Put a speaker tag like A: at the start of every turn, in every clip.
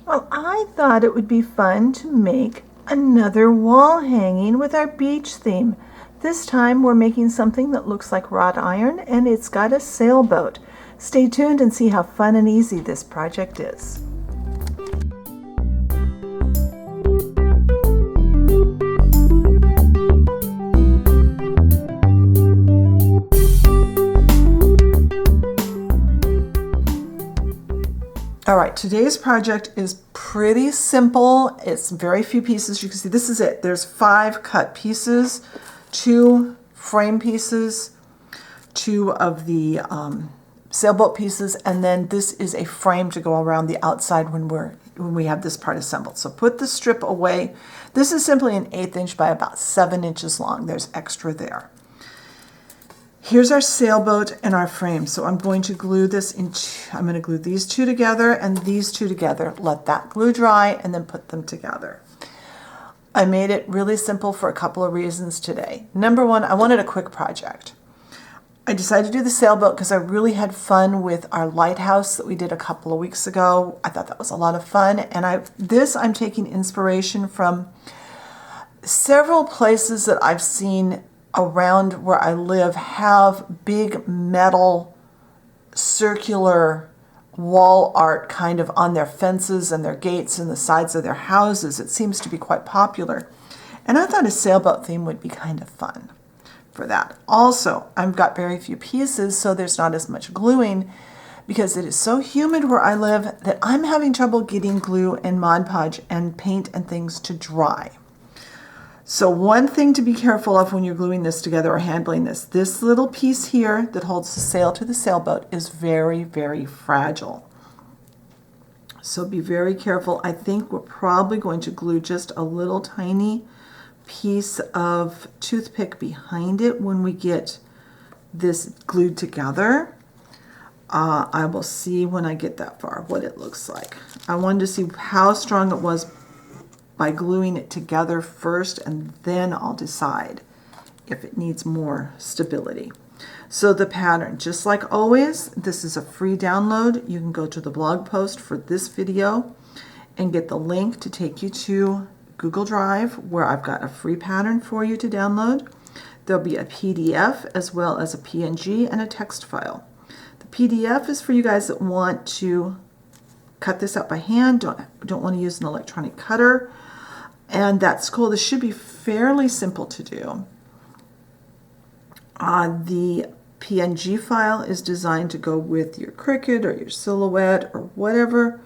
A: Well, I thought it would be fun to make another wall hanging with our beach theme. This time we're making something that looks like wrought iron and it's got a sailboat. Stay tuned and see how fun and easy this project is. All right, today's project is pretty simple. It's very few pieces. You can see this is it. There's 5 cut pieces, 2 frame pieces, 2 of the sailboat pieces, and then this is a frame to go around the outside when we have this part assembled. So put the strip away. This is simply an 1/8 inch by about 7 inches long. There's extra there. Here's our sailboat and our frame. So I'm going to glue this I'm going to glue these 2 together and these 2 together. Let that glue dry and then put them together. I made it really simple for a couple of reasons today. Number one, I wanted a quick project. I decided to do the sailboat because I really had fun with our lighthouse that we did a couple of weeks ago. I thought that was a lot of fun. And I'm taking inspiration from several places that I've seen around where I live have big metal circular wall art kind of on their fences and their gates and the sides of their houses. It seems to be quite popular. And I thought a sailboat theme would be kind of fun for that. Also, I've got very few pieces, so there's not as much gluing because it is so humid where I live that I'm having trouble getting glue and Mod Podge and paint and things to dry. So one thing to be careful of when you're gluing this together or handling this little piece here that holds the sail to the sailboat is very, very fragile. So be very careful. I think we're probably going to glue just a little tiny piece of toothpick behind it when we get this glued together. I will see when I get that far what it looks like. I wanted to see how strong it was by gluing it together first, and then I'll decide if it needs more stability. So the pattern, just like always, this is a free download. You can go to the blog post for this video and get the link to take you to Google Drive where I've got a free pattern for you to download. There'll be a PDF as well as a PNG and a text file. The PDF is for you guys that want to cut this out by hand, don't want to use an electronic cutter. And that's cool. This should be fairly simple to do. The PNG file is designed to go with your Cricut or your Silhouette or whatever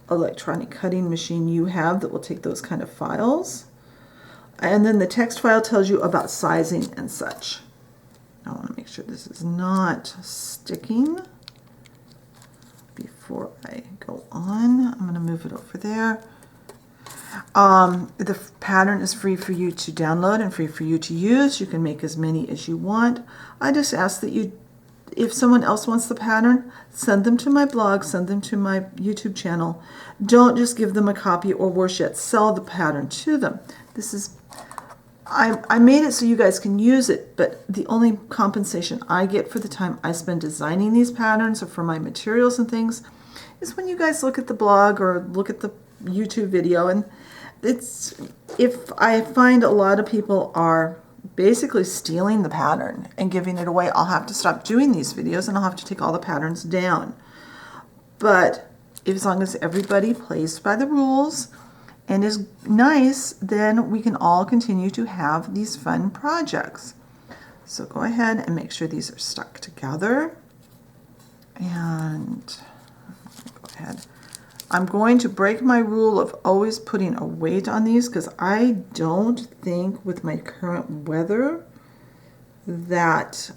A: electronic cutting machine you have that will take those kind of files. And then the text file tells you about sizing and such. I want to make sure this is not sticking before I go on. I'm going to move it over there. The pattern is free for you to download and free for you to use. You can make as many as you want. I just ask that you, if someone else wants the pattern, send them to my blog, send them to my YouTube channel. Don't just give them a copy or worse yet, sell the pattern to them. I made it so you guys can use it, but the only compensation I get for the time I spend designing these patterns or for my materials and things is when you guys look at the blog or look at the YouTube video. And if I find a lot of people are basically stealing the pattern and giving it away, I'll have to stop doing these videos and I'll have to take all the patterns down. But as long as everybody plays by the rules and is nice, then we can all continue to have these fun projects. So go ahead and make sure these are stuck together. And go ahead. I'm going to break my rule of always putting a weight on these because I don't think with my current weather that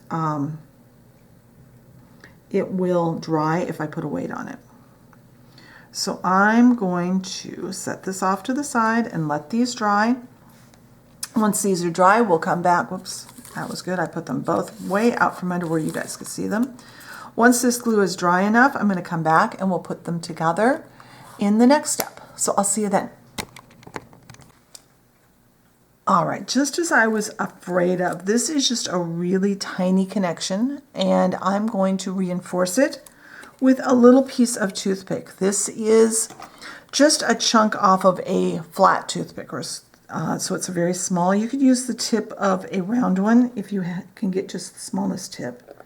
A: it will dry if I put a weight on it. So I'm going to set this off to the side and let these dry. Once these are dry, we'll come back. Whoops, that was good. I put them both way out from under where you guys could see them. Once this glue is dry enough, I'm going to come back and we'll put them together in the next step. So I'll see you then. All right, just as I was afraid of, this is just a really tiny connection and I'm going to reinforce it with a little piece of toothpick. This is just a chunk off of a flat toothpick, or so it's very small. You could use the tip of a round one if you can get just the smallest tip.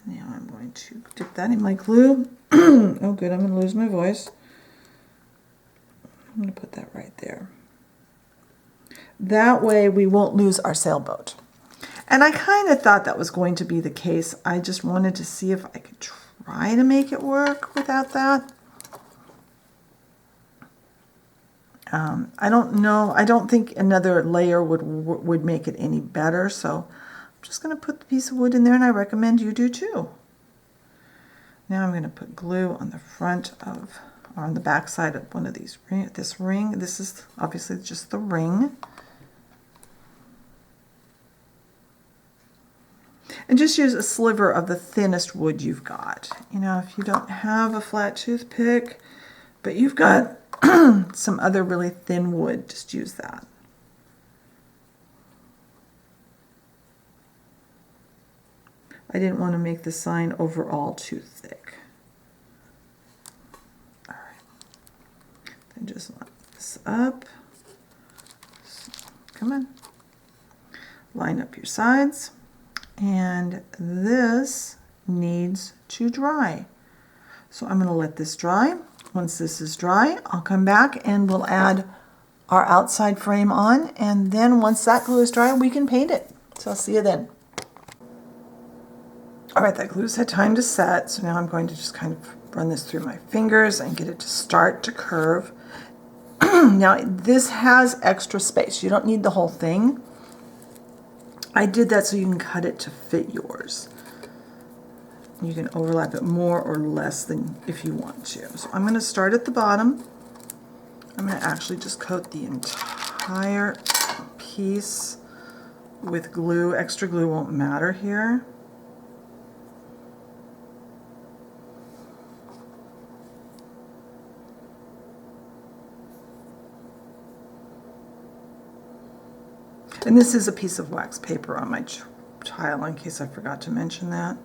A: Now I'm going to dip that in my glue. Oh good, I'm going to lose my voice. I'm going to put that right there. That way we won't lose our sailboat. And I kind of thought that was going to be the case. I just wanted to see if I could try to make it work without that. I don't know. I don't think another layer would make it any better. So I'm just going to put the piece of wood in there, and I recommend you do too. Now I'm going to put glue on the front of, or on the back side of one of these this ring. This is obviously just the ring. And just use a sliver of the thinnest wood you've got. You know, if you don't have a flat toothpick, but you've got some other really thin wood, just use that. I didn't want to make the sign overall too thick. All right. Then just line this up. Come on. Line up your sides. And this needs to dry. So I'm going to let this dry. Once this is dry, I'll come back and we'll add our outside frame on, and then once that glue is dry, we can paint it. So I'll see you then. All right, that glue's had time to set, so now I'm going to just kind of run this through my fingers and get it to start to curve. Now, this has extra space. You don't need the whole thing. I did that so you can cut it to fit yours. You can overlap it more or less than if you want to. So I'm going to start at the bottom. I'm going to actually just coat the entire piece with glue. Extra glue won't matter here. And this is a piece of wax paper on my tile, in case I forgot to mention that.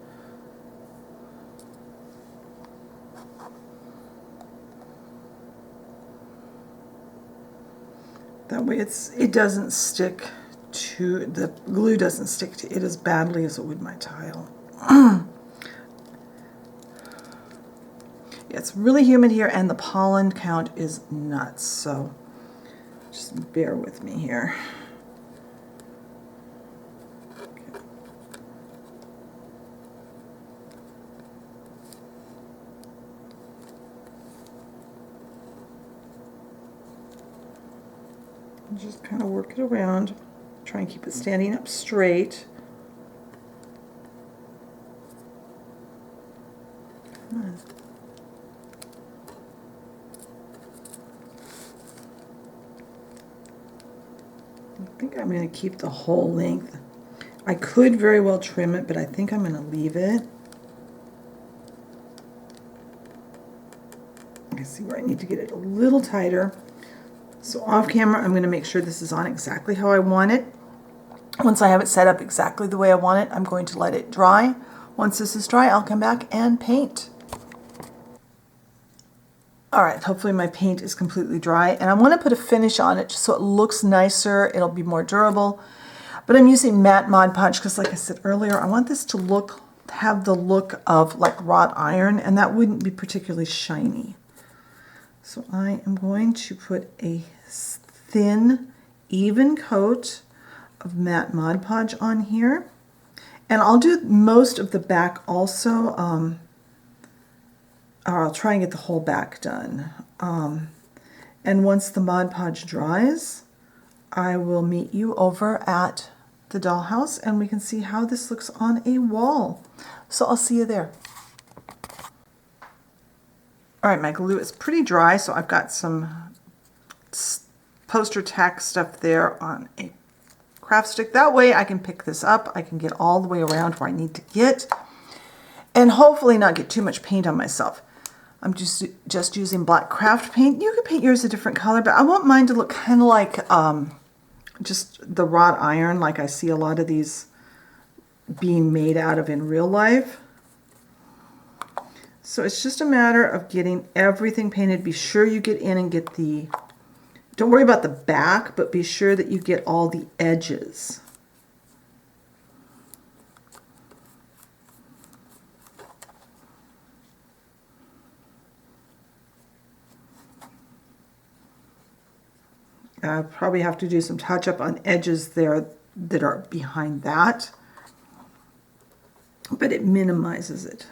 A: That way it doesn't stick to, the glue doesn't stick to it as badly as it would my tile. Yeah, it's really humid here and the pollen count is nuts, so just bear with me here. Just kind of work it around. Try and keep it standing up straight. Come on. I think I'm going to keep the whole length. I could very well trim it, but I think I'm going to leave it. I see where I need to get it a little tighter. So off camera, I'm going to make sure this is on exactly how I want it. Once I have it set up exactly the way I want it, I'm going to let it dry. Once this is dry, I'll come back and paint. All right, hopefully my paint is completely dry, and I want to put a finish on it just so it looks nicer, it'll be more durable. But I'm using matte Mod Podge because, like I said earlier, I want this to have the look of like wrought iron, and that wouldn't be particularly shiny. So I am going to put a thin, even coat of matte Mod Podge on here. And I'll do most of the back also, or I'll try and get the whole back done. And once the Mod Podge dries, I will meet you over at the dollhouse and we can see how this looks on a wall. So I'll see you there. All right, my glue is pretty dry, so I've got some poster tack stuff there on a craft stick. That way I can pick this up. I can get all the way around where I need to get and hopefully not get too much paint on myself. I'm just using black craft paint. You could paint yours a different color, but I want mine to look kind of like just the wrought iron, like I see a lot of these being made out of in real life. So it's just a matter of getting everything painted. Be sure you get in and get don't worry about the back, but be sure that you get all the edges. I probably have to do some touch-up on edges there that are behind that, but it minimizes it.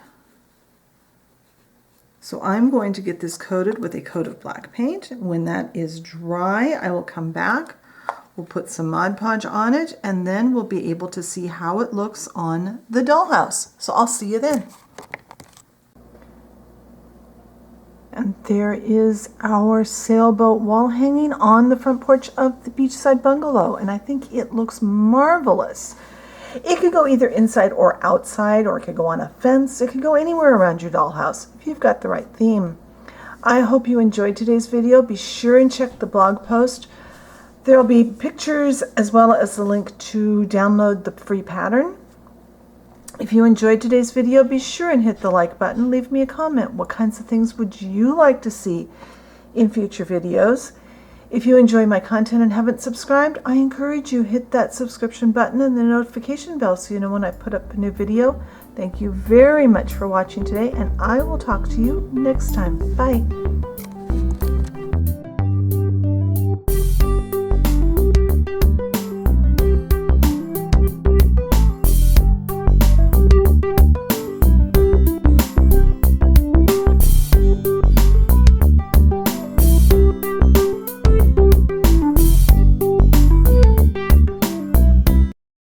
A: So I'm going to get this coated with a coat of black paint. When that is dry, I will come back, we'll put some Mod Podge on it, and then we'll be able to see how it looks on the dollhouse. So I'll see you then. And there is our sailboat wall hanging on the front porch of the beachside bungalow, and I think it looks marvelous. It could go either inside or outside, or it could go on a fence. It could go anywhere around your dollhouse if you've got the right theme. I hope you enjoyed today's video. Be sure and check the blog post. There will be pictures as well as the link to download the free pattern. If you enjoyed today's video, be sure and hit the like button. Leave me a comment. What kinds of things would you like to see in future videos? If you enjoy my content and haven't subscribed, I encourage you hit that subscription button and the notification bell so you know when I put up a new video. Thank you very much for watching today, and I will talk to you next time. Bye.